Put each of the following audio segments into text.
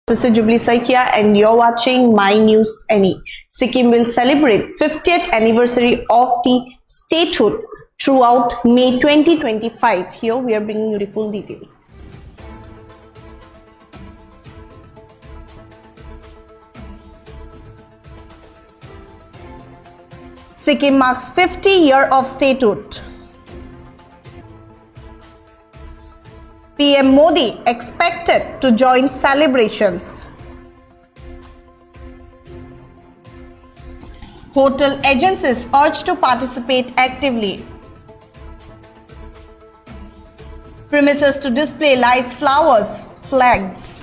This is Jubilee Saikia and you're watching My News Any. Sikkim will celebrate 50th anniversary of the statehood throughout May 2025. Here we are bringing you the full details. Sikkim marks 50 years of statehood. PM Modi expected to join celebrations. Hotel agencies urged to participate actively. Premises to display lights, flowers, flags.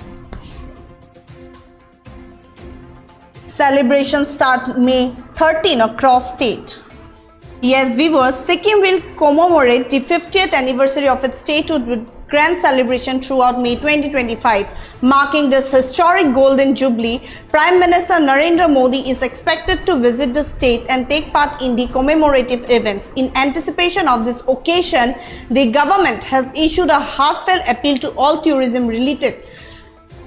Celebrations start May 13 across state. Yes, viewers, Sikkim will commemorate the 50th anniversary of its statehood with grand celebration throughout May 2025. Marking this historic golden jubilee, Prime Minister Narendra Modi is expected to visit the state and take part in the commemorative events. In anticipation of this occasion, the government has issued a heartfelt appeal to all tourism-related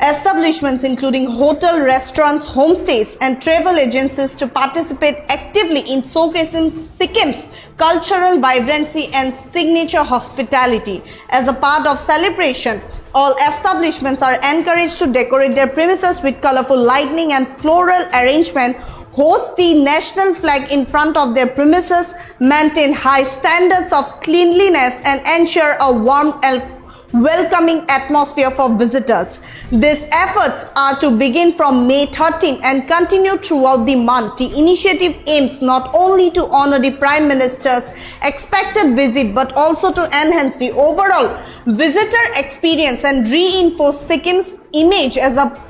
establishments including hotel, restaurants, homestays and travel agencies to participate actively in showcasing Sikkim's cultural vibrancy and signature hospitality. As a part of celebration, all establishments are encouraged to decorate their premises with colorful lighting and floral arrangement, host the national flag in front of their premises, maintain high standards of cleanliness and ensure a warm and welcoming atmosphere for visitors. These efforts are to begin from May 13 and continue throughout the month. The initiative aims not only to honor the Prime Minister's expected visit but also to enhance the overall visitor experience and reinforce Sikkim's image as a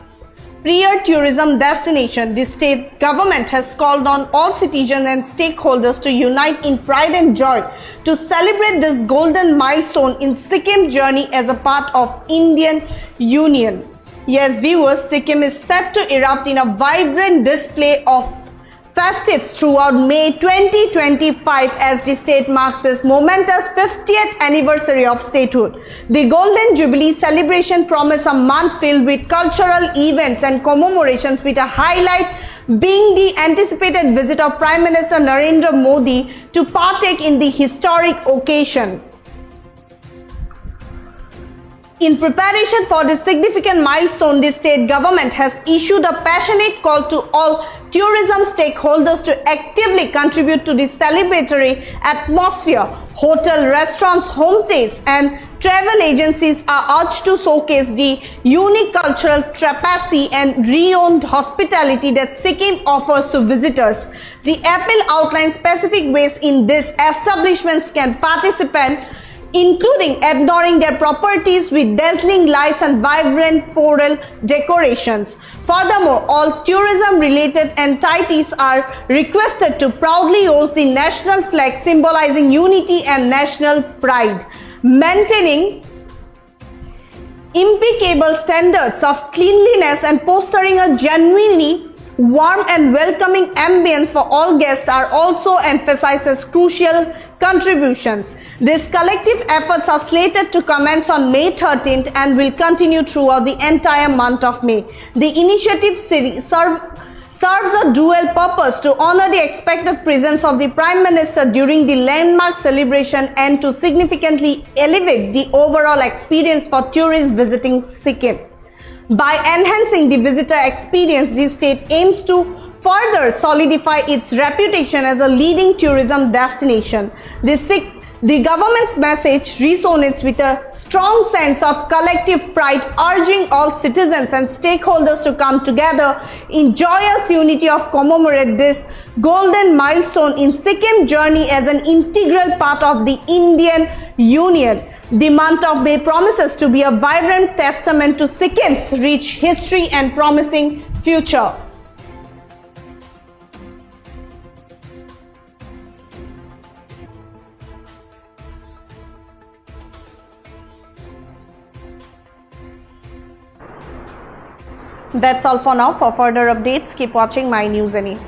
premier tourism destination. The state government has called on all citizens and stakeholders to unite in pride and joy to celebrate this golden milestone in Sikkim journey as a part of Indian Union. Yes, viewers, Sikkim is set to erupt in a vibrant display of festives throughout May 2025 as the state marks its momentous 50th anniversary of statehood. The Golden Jubilee celebration promises a month filled with cultural events and commemorations, with a highlight being the anticipated visit of Prime Minister Narendra Modi to partake in the historic occasion. In preparation for this significant milestone, the state government has issued a passionate call to all tourism stakeholders to actively contribute to the celebratory atmosphere. Hotel, restaurants, homestays and travel agencies are urged to showcase the unique cultural tapestry and renowned hospitality that Sikkim offers to visitors. The appeal outlines specific ways in this establishments can participate, including adorning their properties with dazzling lights and vibrant floral decorations. Furthermore, all tourism-related entities are requested to proudly hoist the national flag, symbolizing unity and national pride, maintaining impeccable standards of cleanliness and fostering a genuinely warm and welcoming ambience for all guests are also emphasized as crucial contributions. These collective efforts are slated to commence on May 13th and will continue throughout the entire month of May. The initiative serves a dual purpose: to honor the expected presence of the Prime Minister during the landmark celebration and to significantly elevate the overall experience for tourists visiting Sikkim. By enhancing the visitor experience, the state aims to further solidify its reputation as a leading tourism destination. The government's message resonates with a strong sense of collective pride, urging all citizens and stakeholders to come together in joyous unity of commemorate this golden milestone in Sikkim journey as an integral part of the Indian Union. The month of May promises to be a vibrant testament to Sikkim's rich history and promising future. That's all for now. For further updates, keep watching My News Any.